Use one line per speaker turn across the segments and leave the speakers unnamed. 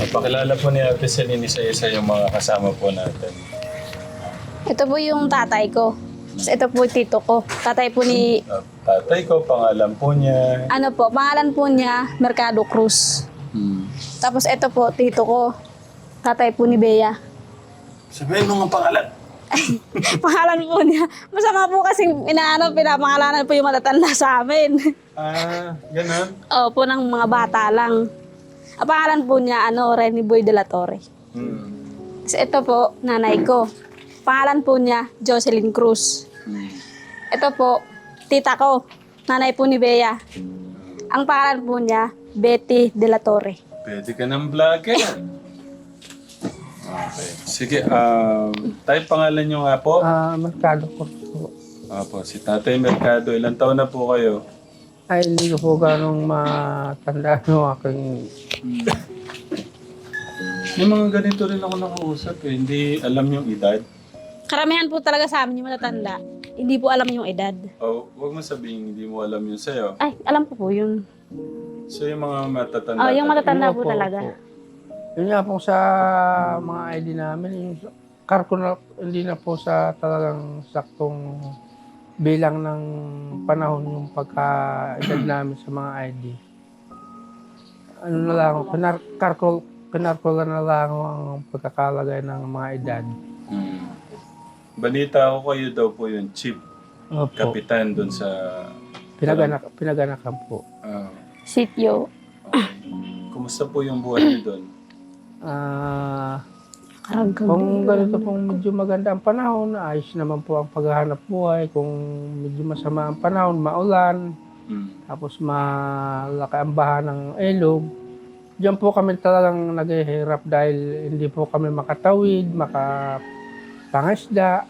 Pakilala po ni Ate Celine isa-isa yung mga kasama po natin.
Ito po yung tatay ko. Tapos ito po yung tito ko. Tatay po ni,
Tatay ko, pangalan po niya.
ano po, pangalan po niya, Mercado Cruz. Tapos ito po, tito ko. Tatay po ni Bea.
Sabihin mo nga pangalan.
Pangalan po niya. Masama po kasi pinapangalanan po yung matatanda sa amin.
Ganun.
Opo, ng mga bata lang. Ang pangalan po niya, Rene Boy de la Torre. Tapos ito po, nanay ko. Pangalan po niya, Jocelyn Cruz. Ito po, tita ko. Nanay po ni Bea. Ang pangalan po niya, Betty de la Torre.
Pwede ka ng vlogger. Okay. Sige, tayo pangalan nyo nga po.
Mercado ko po.
Apo, si Tatay Mercado. Ilang taon na po kayo?
Ay, hindi ko po ganong matanda yung aking...
Yung mga ganito rin ako nakausap eh. Hindi alam yung edad.
Karamihan po talaga sa amin yung matatanda. Hindi po alam yung edad.
Huwag mo sabihin hindi mo alam yun sa'yo.
Ay, alam ko po yun.
So yung mga matatanda.
Yung matatanda
Yun
po talaga.
Yun nga po sa mga ID namin, yung karko na, hindi na po sa talagang saktong bilang ng panahon yung pagka-edad namin sa mga ID. Ano na lang, kinarko na lang ang pagkakalagay ng mga edad.
Balita ko kayo daw po yung chief
Opo.
kapitan doon sa...
Pinaganakan po.
Sityo.
Kumusta po yung buhay niyo doon?
Kung ganito pong medyo maganda ang panahon, ayos naman po ang paghahanap buhay. Kung medyo masama ang panahon, maulan, tapos malaki ang baha ng ilog, diyan po kami talagang naghihirap dahil hindi po kami makatawid, makapangisda.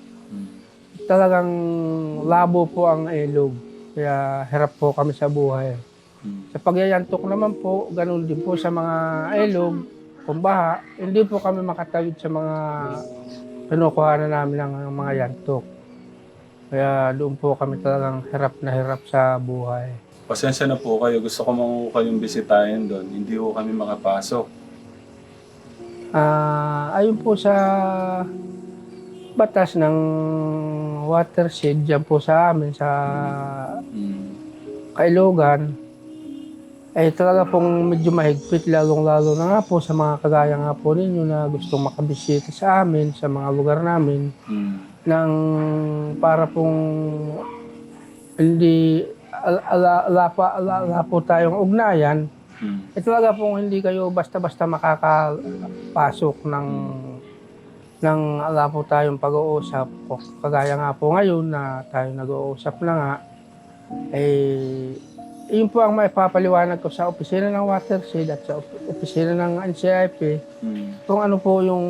Talagang labo po ang ilog, kaya hirap po kami sa buhay. Sa pagyayantok naman po, ganun din po sa mga ilog, kung baha, hindi po kami makatawid sa mga pinukuhanan namin ng mga yantok. Kaya doon po kami talagang hirap na hirap sa buhay.
Pasensya na po kayo. Gusto ko mga kayong bisitahin doon. Hindi ko kami makapasok.
Ayun po sa batas ng watershed dyan po sa amin sa Kailogan, ay talaga pong medyo mahigpit, lalong-lalo na nga po sa mga kagaya nga po ninyo na gustong makabisita sa amin, sa mga lugar namin, nang para pong hindi ala po tayong ugnayan, talaga pong hindi kayo basta-basta makakapasok ng ala po tayong pag-uusap. Kagaya nga po ngayon na tayo nag-uusap na nga, yun po ang maipapaliwanag ko sa opisina ng watershed at sa opisina ng NCIP kung ano po yung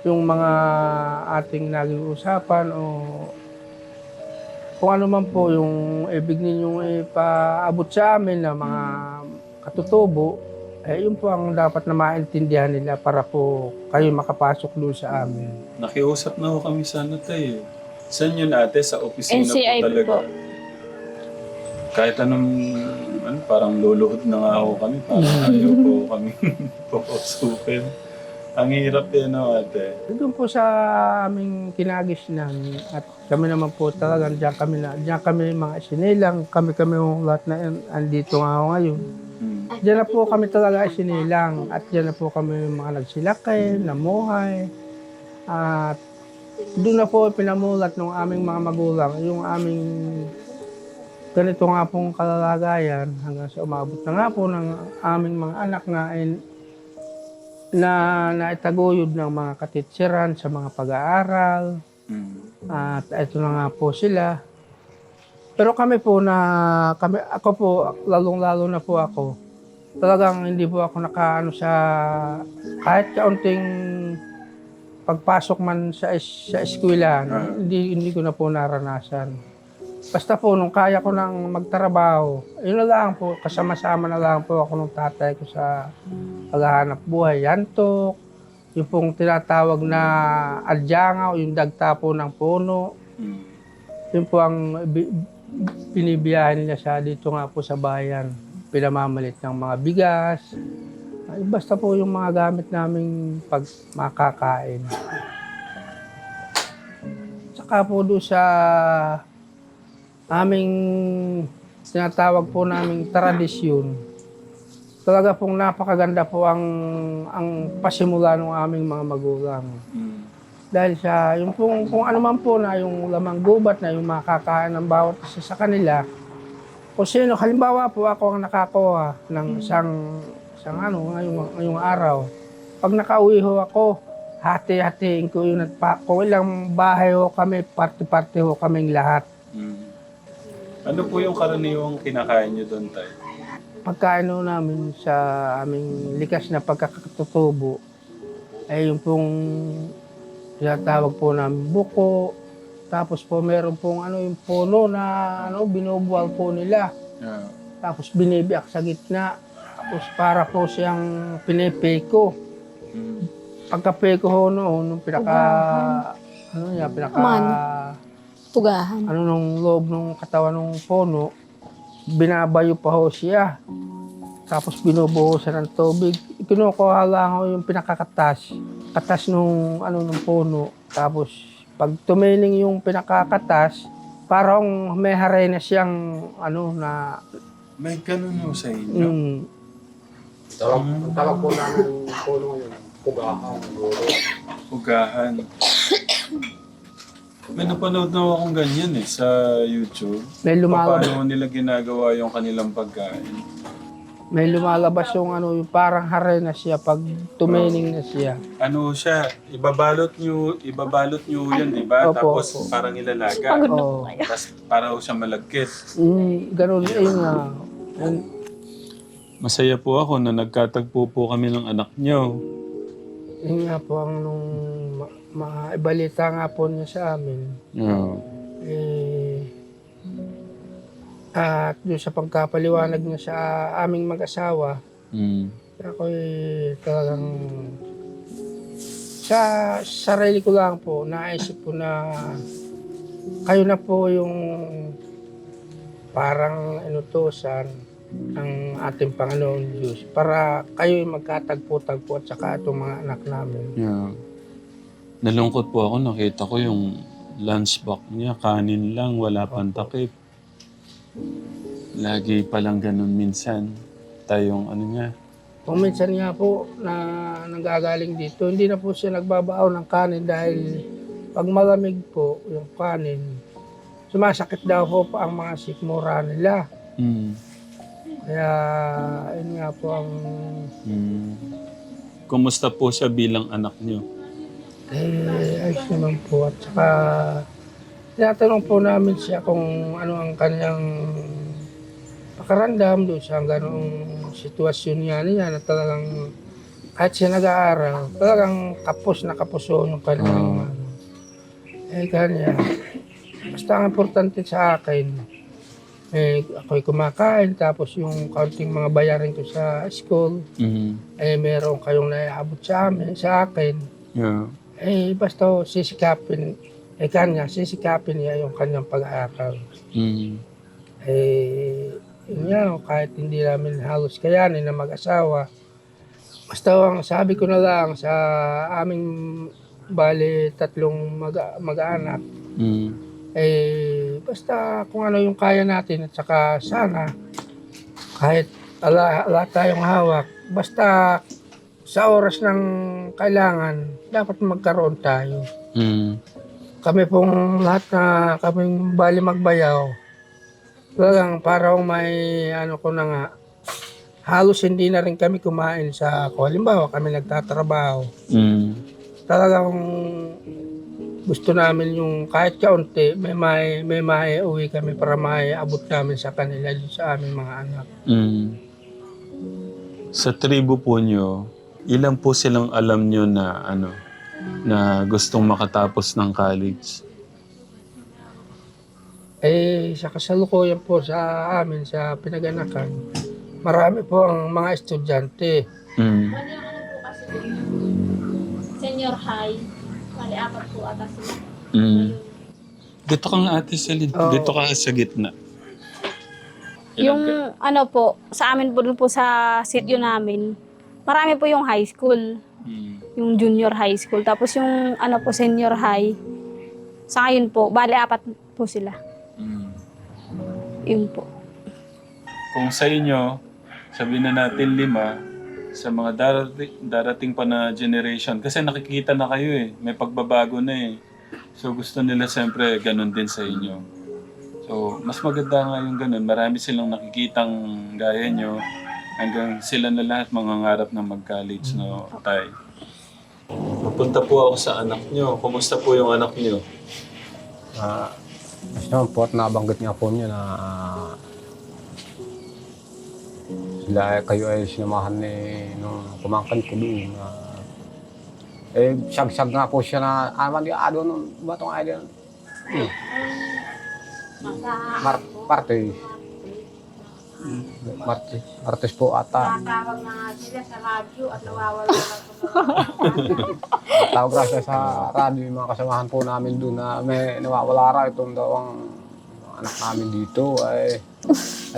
mga ating naging usapan o kung ano man po yung ibig ninyong ipaabot sa amin na mga katutubo, yun po ang dapat na maintindihan nila para po kayo makapasok doon sa amin.
Nakiusap na ho kami sa tayo. Saan yun ate? Sa opisina
NCIP
po talaga?
po.
Kahit anong, parang luluhod na nga ako kami. Parang ayaw po kami pupusukin. Ang hirap din, no, ate?
Doon po sa aming kinagisnan at kami naman po talagang diyan kami mga isinilang, kami lahat na andito nga ako ngayon. Diyan na po kami talaga isinilang at diyan na po kami mga nagsilakay, namuhay. At doon na po pinamulat ng aming mga magulang yung aming ganito nga pong kalalagayan hanggang sa umabot na nga po ng aming mga anak na naitaguyod ng mga katitsiran sa mga pag-aaral. At ito na nga po sila. Pero ako po, lalong-lalo na po ako, talagang hindi po ako nakaano sa kahit kaunting pagpasok man sa eskwelahan, hindi ko na po naranasan. Basta po, nung kaya ko nang magtrabaho, yun na lang po, kasama-sama na lang po ako ng tatay ko sa paghahanap buhay. Yantok, yung pong tinatawag na adyangaw, yung dagta po ng puno. Yun po ang binibiyahin niya sa dito nga po sa bayan. Pinamamalit ng mga bigas, Ay, basta po yung mga gamit namin pag makakain. Saka po doon sa aming tinatawag po naming tradisyon, talaga pong napakaganda po ang pasimula ng aming mga magulang. Dahil sa yung kung ano man po na yung lamang gubat na yung makakain ng bawat isa sa kanila, kung sino, halimbawa po ako ang nakakuha ng isang ngayong araw. Pag nakauwi ho ako, hati-hatiin ko yun at kung ilang bahay ho kami, parte-parte ho kaming lahat.
Ano po yung karaniwang kinakain nyo doon, Tay?
Pagkain ho namin sa aming likas na pagkakatutubo, ay yung pong tinatawag po namin buko. Tapos po meron pong yung puno na binubuwal po nila.
Yeah.
Tapos binibiyak sa gitna. Tapos para po siyang pinipeko. Pagka-peko ho noon, nung
Tugahan.
nung loob ng katawan ng puno, binabayo pa ho siya. Tapos binubuhusan ng tubig. Kinukuha lang ho yung pinakakatas. Katas nung puno. Tapos pag tumining yung pinakakatas, parang may harena siyang na
May ganun ho sa inyo?
yung
Ang tawag po namin yung puno ngayon, pugahan.
Ugahan. May napanood na akong ganyan sa YouTube.
may lumalabas,
Paano nila ginagawa yung kanilang pagkain?
may lumalabas yung parang harena siya pag tumining na siya.
Ano siya, ibabalot nyo yan, di ba?
Opo,
Tapos
opo.
parang ilalaga.
Oh,
Tapos para siya malagkit.
ganun ayun nga.
Masaya po ako na nagkatagpo po kami ng anak nyo.
Yun nga po ang nung maibalita nga po niya sa amin.
Yeah.
At doon sa pagkapaliwanag niya sa aming mag-asawa, ako talagang sa sarili ko lang po, naisip ko na kayo na po yung parang inutusan ng ating Panginoon Diyos para kayo magkatagpo-tagpo at saka itong mga anak namin.
Yeah. Nalungkot po ako, nakita ko yung lunchbox niya, kanin lang, wala pang takip. Lagi palang ganun minsan. Tayong niya.
Kung minsan nga po na nanggagaling dito, hindi na po siya nagbabaaw ng kanin dahil pag malamig po yung kanin, sumasakit daw po ang mga sikmura nila. Kaya, yun nga po ang...
Kumusta po siya bilang anak niyo?
ayos naman po. At saka, tinatanong po namin siya kung ano ang kanyang pakarandam doon sa ganong sitwasyon niya na talagang kahit siya nag-aaral, talagang kapos na kapos yung kanyang kanya. Basta ang importante sa akin, ako'y kumakain, tapos yung kaunting mga bayarin ko sa school, meron kayong naiabot sa akin.
Yeah.
Basta sisikapin niya yung kanyang pag-aaral. Yun nga, kahit hindi namin halos kayanin na mag-asawa, basta ang sabi ko na lang sa aming bali 3 mag-anak, basta kung ano yung kaya natin at saka sana kahit ala tayong hawak, basta sa oras ng kailangan, dapat magkaroon tayo. Kami pong lahat na kaming bali magbayaw, talagang parang may ko na nga, halos hindi na rin kami kumain sa halimbawa kami nagtatrabaho. Talagang gusto namin yung kahit kaunti, may maiuwi kami para maiabot namin sa kanila sa aming mga anak.
Sa tribo po nyo, ilan po silang alam nyo na na gustong makatapos ng college?
Sa kasalukuyan po sa amin, sa pinaganakan, marami po ang mga estudyante.
Senior high, bali 4 po ata sila.
Dito ka nga ate dito ka sa gitna.
Yung po, sa amin po dun po sa sityo namin, Marami po yung high school, yung junior high school. Tapos yung ano po, senior high, sa ngayon po, bali 4 po sila. Yun po.
Kung sa inyo, sabihin na natin 5, sa mga darating pa na generation, kasi nakikita na kayo eh, may pagbabago na eh. So gusto nila siyempre ganun din sa inyo. So mas maganda nga yung ganun, marami silang nakikitang gaya nyo, hanggang sila na lahat mangangarap na mag-college, no, tay. Mapunta po ako sa anak nyo. Kumusta po yung anak nyo?
Kasi naman po at nabanggit nga po niya na kayo ay sinamahan ni nung kumangkan ko doon. Siyag-siyag nga po siya na, di ado nung batong idea. Martes po ata.
Tatawag na nga sila sa radyo at nawawala na
Tawag ra siya sa radyo yung mga kasamahan po namin doon na may nawawala ra itong dawang anak namin dito. Ay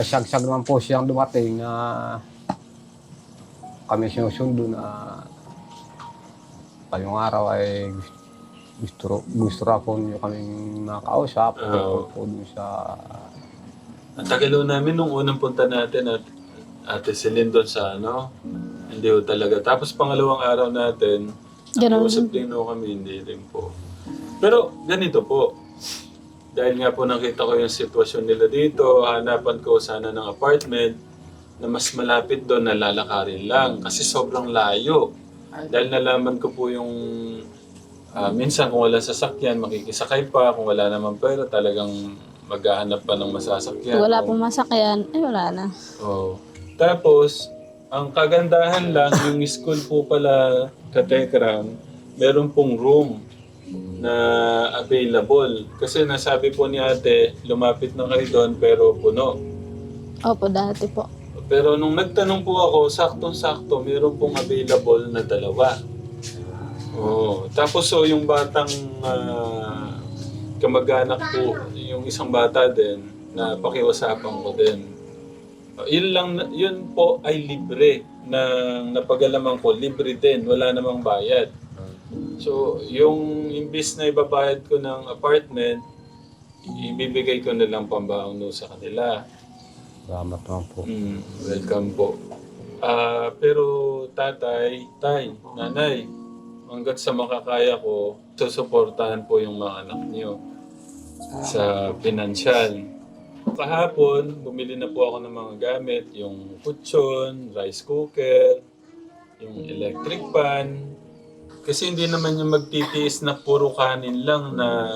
siyag-siyag naman po siyang dumating na kami sinusundo na kayong araw ay gusto ra po niyo kaming makausap po doon sa...
Ang tagalo namin nung unang punta natin at Ate Celine doon sa ano, hindi ho talaga. Tapos pangalawang araw natin, nakiusap din ho kami, hindi rin po. Pero ganito po, dahil nga po nakita ko yung sitwasyon nila dito, hanapan ko sana ng apartment na mas malapit doon na lalakarin lang kasi sobrang layo. Dahil nalaman ko po yung minsan kung wala sasakyan, makikisakay pa, kung wala naman pera, talagang maghahanap pa ng masasakyan.
Kung wala pong masakyan, ay wala na.
Oh. Tapos, ang kagandahan lang, yung school po pala, Katekram, meron pong room na available. Kasi nasabi po ni ate, lumapit na kayo doon pero puno.
Opo, dati po.
Pero nung nagtanong po ako, saktong-sakto, meron pong available na 2. Oh. Tapos so, yung batang kamag-anak po, yung isang bata din, na pakiusapan ko din. Yun po ay libre na napagalaman ko, libre din, wala namang bayad. So, yung imbis na ibabayad ko ng apartment, ibibigay ko na lang pambaon sa kanila.
Salamat naman po.
Welcome po. Pero tatay, nanay, hanggat sa makakaya ko, susuportahan po yung mga anak niyo sa pinansyal. Kahapon, bumili na po ako ng mga gamit, yung kutsyon, rice cooker, yung electric pan. Kasi hindi naman yung magtitiis na puro kanin lang na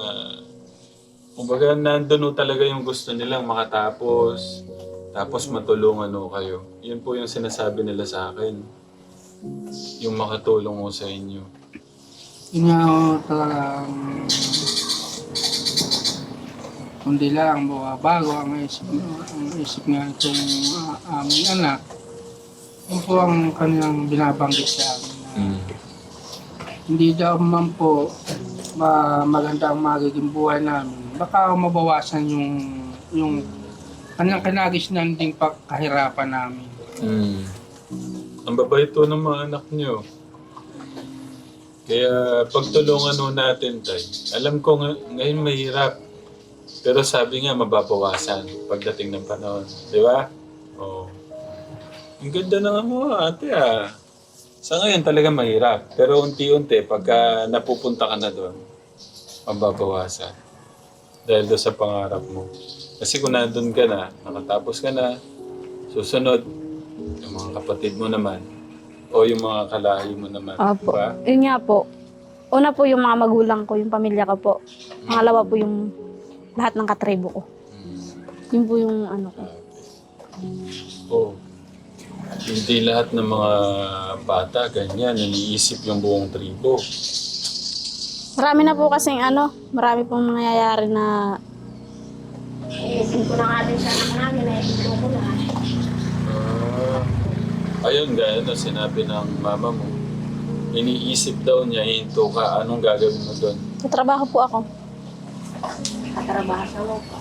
kumbaga nandun talaga yung gusto nilang makatapos. Tapos matulungan kayo. Yun po yung sinasabi nila sa akin. Yung makatulong sa inyo.
Yun nga talagang kundi lang bago ang isip nga itong aming anak. Yun po ang kanilang binabanggit sa amin. Hindi daw man po maganda ang magiging buhay namin. Baka mabawasan yung kanilang kinagisnan ding kahirapan namin.
Ang babait to ng mga anak nyo. Kaya pagtulungan natin, tay. Alam ko ngayon mahirap. Pero sabi nga mababawasan pagdating ng panahon. Di ba? Oo. Ang ganda na mo, ate Sa ngayon talaga mahirap. Pero unti-unti, pagka napupunta ka na doon, mababawasan. Dahil doon sa pangarap mo. Kasi kung nandun ka na, nakatapos ka na, susunod, yung mga kapatid mo naman, o yung mga kalahi mo naman.
Opo.
Diba?
Yun nga po. Una po yung mga magulang ko, yung pamilya ko po. Pangalawa po yung lahat ng katribo ko. Yun po yung ano ko.
Oh. Hindi lahat ng mga bata ganyan, iniisip yung buong tribo.
Marami na po kasing marami pong nangyayari na
Isin ko na nga din sa anak namin, naisip ko na.
Ayun gaya sinabi ng mama mo. Iniisip daw niya, hinto ka, anong gagawin mo doon?
tatrabaho po ako.
Katrabaho sa lupa.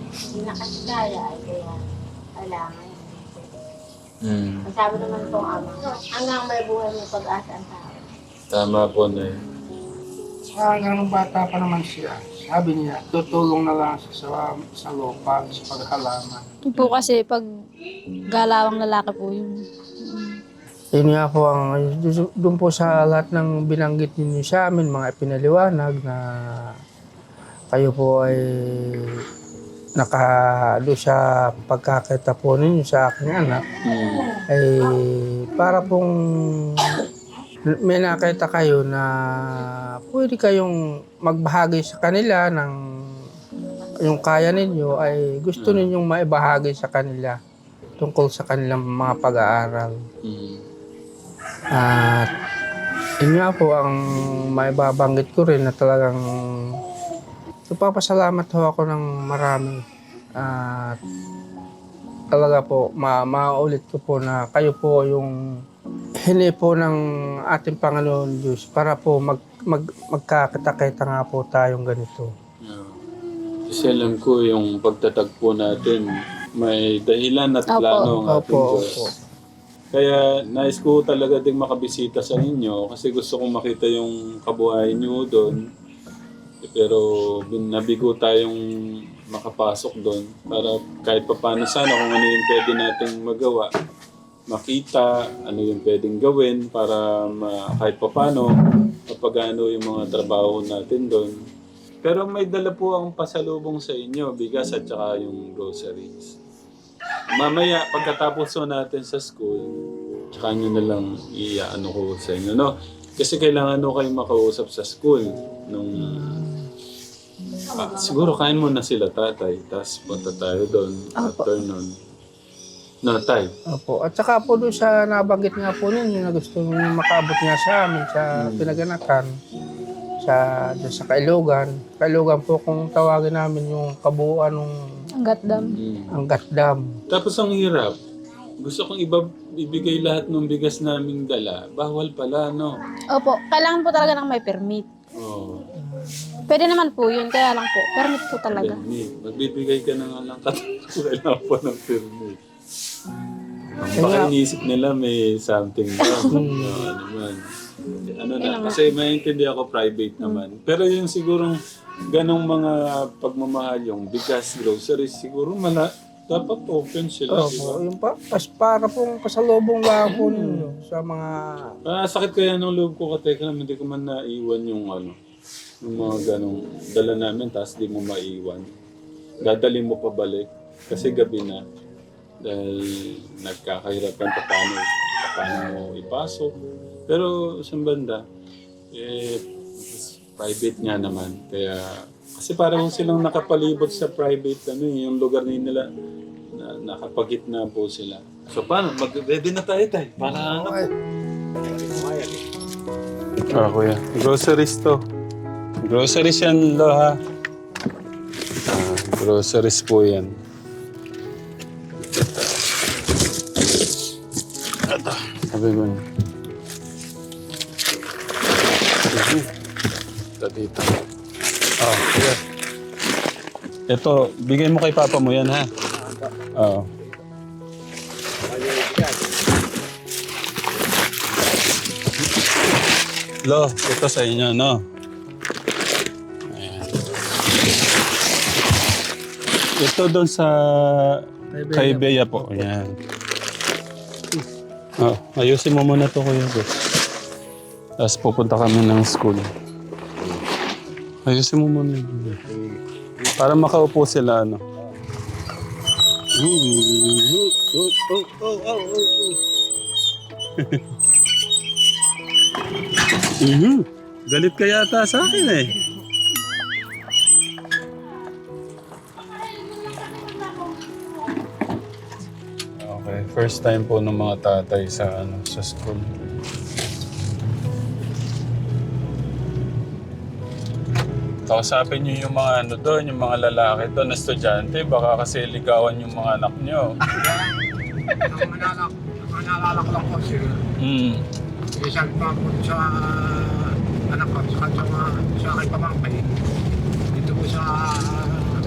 Hindi na kasi kaya, ay kaya kailangan.
Mm.
Ang sabi naman po ama, hanggang may buhay may pag-asa ang tao.
Tama po na yun.
Hanggang bata pa naman siya, sabi niya, tutulong na lang siya sa lupa, sa paghalaman.
Yun po kasi pag galawang lalaki po yun.
Yun nga po ang, doon po sa lahat ng binanggit ninyo sa amin, mga ipinaliwanag na kayo po ay doon sa pagkakita po ninyo sa aking anak, ay para pong may nakita kayo na pwede kayong magbahagi sa kanila ng yung kaya ninyo ay gusto ninyong maibahagi sa kanila tungkol sa kanilang mga pag-aaral.
Mm.
At yun nga po ang maibabanggit ko rin na talagang nagpapasalamat ho ako ng marami. At talaga po, maulit ko po na kayo po yung hini po ng ating Panginoon Diyos para po magkakita-kita nga po tayong ganito.
Yeah. Kasi alam ko yung pagtatagpo natin, may dahilan at
Opo.
plano ang ating
Opo,
Diyos.
opo.
Kaya nais ko talaga ding makabisita sa inyo kasi gusto kong makita yung kabuhayan nyo doon. Pero nabigo tayong makapasok doon para kahit paano sana kung ano yung pwede nating magawa, makita ano yung pwedeng gawin para kahit paano mapagano yung mga trabaho natin doon. Pero may dala po ang pasalubong sa inyo, bigas at saka yung groceries. Mamaya, pagkatapos po natin sa school, tsaka nyo na lang iaano ko sa inyo, no? Kasi kailangan nyo kayo makausap sa school. Siguro kain muna sila tatay, tapos punta tayo doon after nun. No, tay.
Opo. At saka po doon sa nabanggit nga po ninyo na gusto nyo makaabot nga sa amin sa pinaganakan doon sa Kailogan. Kailogan po kung tawagin namin yung kabuuan ng
Ang gatdam.
Angat Dam.
Tapos ang hirap, gusto kong ibigay lahat ng bigas naming dala. Bawal pala, no?
Opo, kailangan po talaga ng may permit.
Oo.
Pwede naman po yun, kaya lang po, permit po talaga.
Permit. Magbibigay ka na nga lang kailangan po ng permit. Baka iniisip nila may something doon. Naman. Ano na, kasi maintindihan ako private naman. Pero yung sigurong ganong mga pagmamahal, yung bigas, groceries, siguro dapat open sila.
Opo. Yung para pong pasalubong lang po ninyo sa mga...
Sakit kaya ng loob ko kateka naman, hindi ko man naiwan yung yung mga ganong dala namin, tapos di mo maiwan. Dadali mo pabalik kasi gabi na. Dahil nagkakahirapan paano mo ipasok. Pero sa banda, private nga naman. Kaya, kasi parang silang nakapalibot sa private, yung lugar nila, nakapagitna po sila. So paano? Mag-ready na tayo tayo. Para ano? Kuya. Groceries to. Groceries yan, lo ha. Groceries po yan. Ito. Sabi ko na. Ito dito. Yeah. Ito, bigay mo kay papa mo yan ha. Oo. Lo, ito sa inyo, no? Ayan. Ito doon sa kay Bea po. Ayan. Ayusin mo muna to kuya ko. Tapos pupunta kami ng school. Ayusin mo muna. Para makaupo sila, ano. Galit ka yata sa akin eh. Okay, first time po ng mga tatay sa school. Kausapin niyo yung mga doon, yung mga lalaki doon na estudyante, baka kasi ligawan yung mga anak niyo.
Naalala ko lang po sila. Isang pa po sa anak ko, sa aking pamangkay. Dito po sa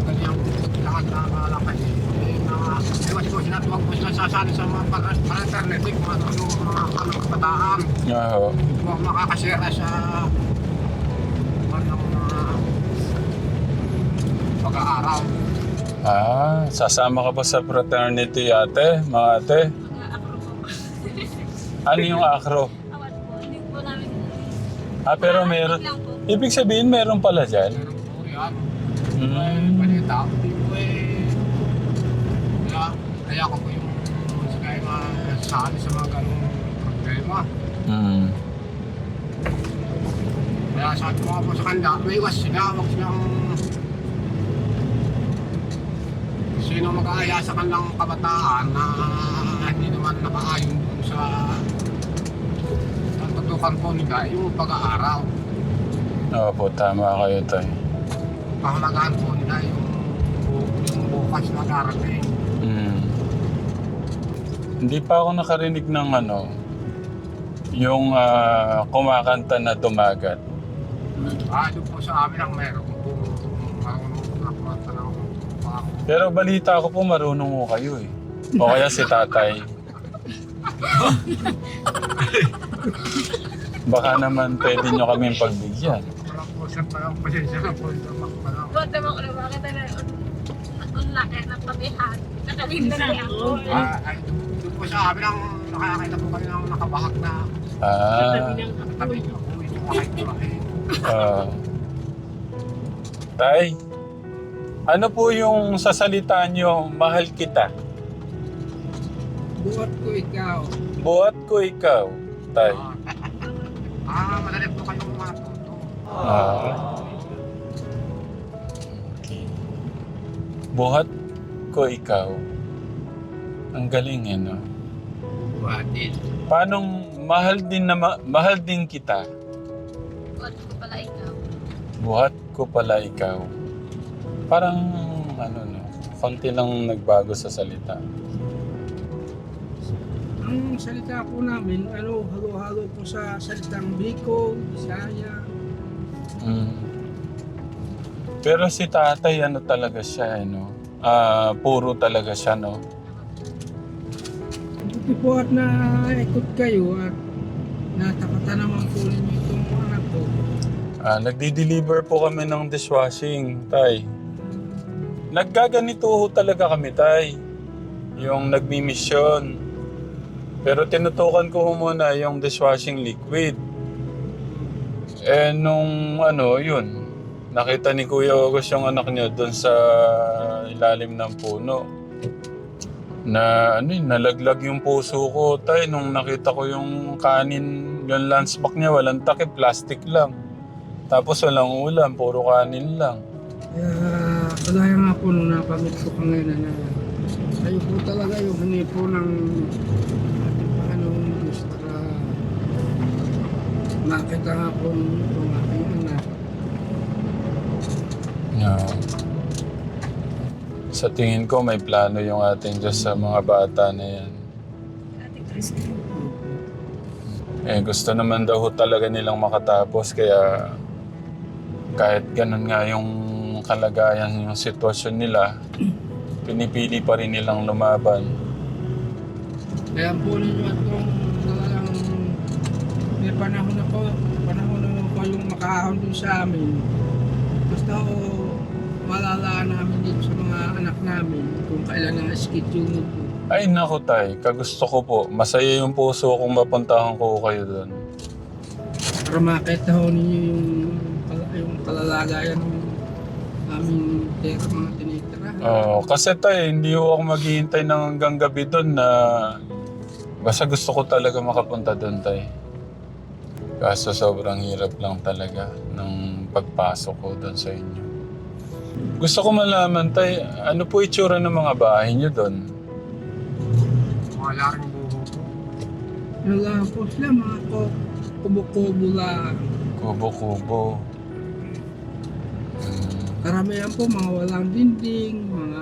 kanyang lahat na malakay. Ewan ko sinabi
Oo.
Makakasira sa mga pag-aaral.
Sasama ka pa sa fraternity ate, mga ate? Ano yung acro?
Awan po, hindi po namin.
Pero meron.
Lang po.
Ibig sabihin meron pala dyan?
Meron po yan.
Mm.
Balita. Hindi ko kaya ako po yung kaya masali sa mga ganong problema.
Mm.
Kaya sabi ko nga po sa kanila, may iwas sila, huwag silang sino mag-aaya sa kanilang kabataan na hindi naman nakaayon dun sa tutukan po nila, yung pag-aaral.
Opo, tama kayo tayo.
Pahalagaan po nila yung bukas na darating.
Mm. Hindi pa ako nakarinig ng yung kumakanta na dumagat.
Doon po sa amin ang meron po marunong nakumanta ng pako.
Pero balita ko po marunong ko kayo eh. O kaya si tatay. Baka naman pwede nyo kaming pagbigyan.
Wala po siya parang pasensya na po.
Buwan naman ko na bakit na unlaki ng pabihan. Nakalinda na ako.
Doon po sa amin ang nakakita po kami ng nakabahag na tabi niyo po yung makikita.
Tay, ano po yung sa salita nyo, mahal kita?
Buhat ko ikaw.
Buhat ko ikaw, tay.
Madali po kayong matuto.
Okay. Buhat ko ikaw. Ang galing no?
Buhatin.
Paano mahal din kita?
Buhat ko pala ikaw.
Buhat ko pala ikaw. Parang no, konti lang nagbago sa salita.
Ang salita po namin, halo-halo po sa salitang Bicol, Bisaya.
Mm. Pero si tatay, talaga siya, puro talaga siya, no?
Buti po at naikot kayo at natapatan naman po ninyo itong anak ko.
Nagdi-deliver po kami ng dishwashing, tay. Naggaganito ho talaga kami, tay. Yung nagmi-mission. Pero tinutukan ko muna yung dishwashing liquid. Nung yun, nakita ni Kuya August yung anak niya doon sa ilalim ng puno. Nalaglag yung puso ko, tay, nung nakita ko yung kanin, yung lunchbox niya, walang takip, plastic lang. Tapos walang ulam, puro kanin lang.
Kaya kalaya nga po nung napamit ko pa ngayon na kayo po talaga yung hingi po ng ating Panginoong Diyos para makita nga po itong aking anak.
Yeah. Sa tingin ko, may plano yung ating Diyos sa mga bata na yan. Gusto naman daw ho talaga nilang makatapos, kaya kahit ganun nga yung kalagayan, yung sitwasyon nila, pinipili pa rin nilang lumaban.
Kaya po ninyo at kung talagang may panahon na po yung makahon dun sa amin. Basta malalaan namin dito sa mga anak namin kung kailan ang schedule mo po.
Ay naku tay, kagusto ko po. Masaya yung puso kung mapuntahan ko kayo doon.
Para makita ho ninyo yung kalalagayan ng aming tera, mga tinitira.
Kasi tay, hindi ko ako maghihintay ng hanggang gabi doon na basta gusto ko talaga makapunta doon tay. Kaso sobrang hirap lang talaga ng pagpasok ko doon sa inyo. Gusto ko malaman tay, ano po itsura ng mga bahay niyo doon?
Mga laring buho po.
Wala po sila, mga kubo-kubo lang.
Kubo-kubo.
Karamihan po, mga walang dinding, mga...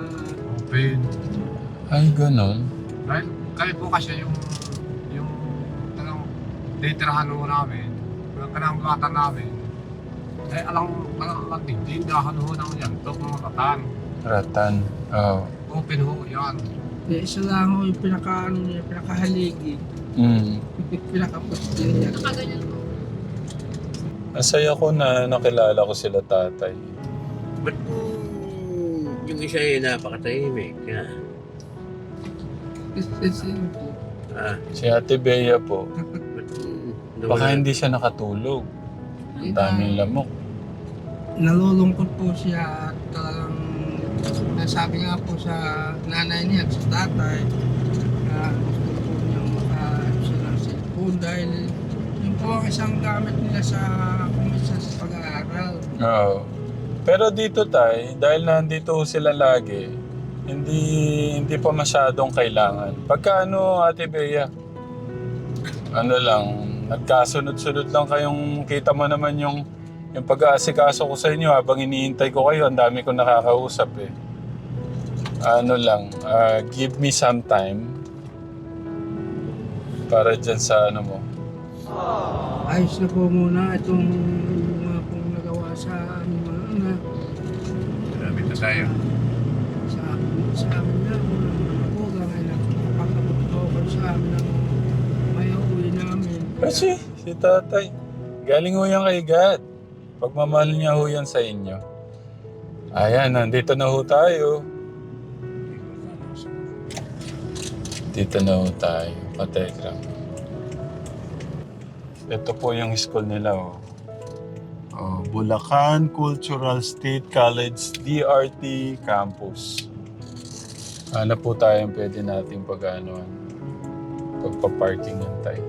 Open.
Ay, ganon.
Dahil kayo po kasi yung talagang ditirahan mo namin, yung kanang namin, alam din, dahan ho ng yan, ito mga ratan.
Ratan. Oh.
Open ho yan.
Isa lang ho yung pinakahaligi. Pinakapos din yan.
Nakaganyan po.
Masaya ko na nakilala ko sila tatay.
Ba't po yung isa ay napakatahimik?
Si Ate Bea po.
Ba't po
Baka hindi siya nakatulog. Ang daming lamok.
Nalulungkot po siya at talagang nasabi nga po sa nanay niya at sa tatay na gusto po niyang maka-ayos ng cellphone dahil yun po ang isang gamit nila sa kumisa sa pag-aaral.
Oo. Pero dito dahil nandito sila lagi, hindi pa masyadong kailangan. Pagka Ate Bea, lang, nagkasunod-sunod lang kayong kita mo naman yung pag-aasikaso ko sa inyo habang iniintay ko kayo, ang dami ko nakakausap eh. Give me some time para dyan sa mo.
Ayos na po muna itong mga pong nagawa sa aming mga anak.
Marami na tayo.
Sa amin na mga magulang ay nakapagabot po ako sa amin ng may uwi namin.
Kasi si tatay, galing ho yan kay God. Pagmamahal niya ho yan sa inyo. Ayan, nandito na ho tayo. Dito na ho tayo, Katekram. Ito po yung school nila, oh. Bulacan Cultural State College DRT Campus. Ano po tayong pwede nating pagpa-parking yan tayo.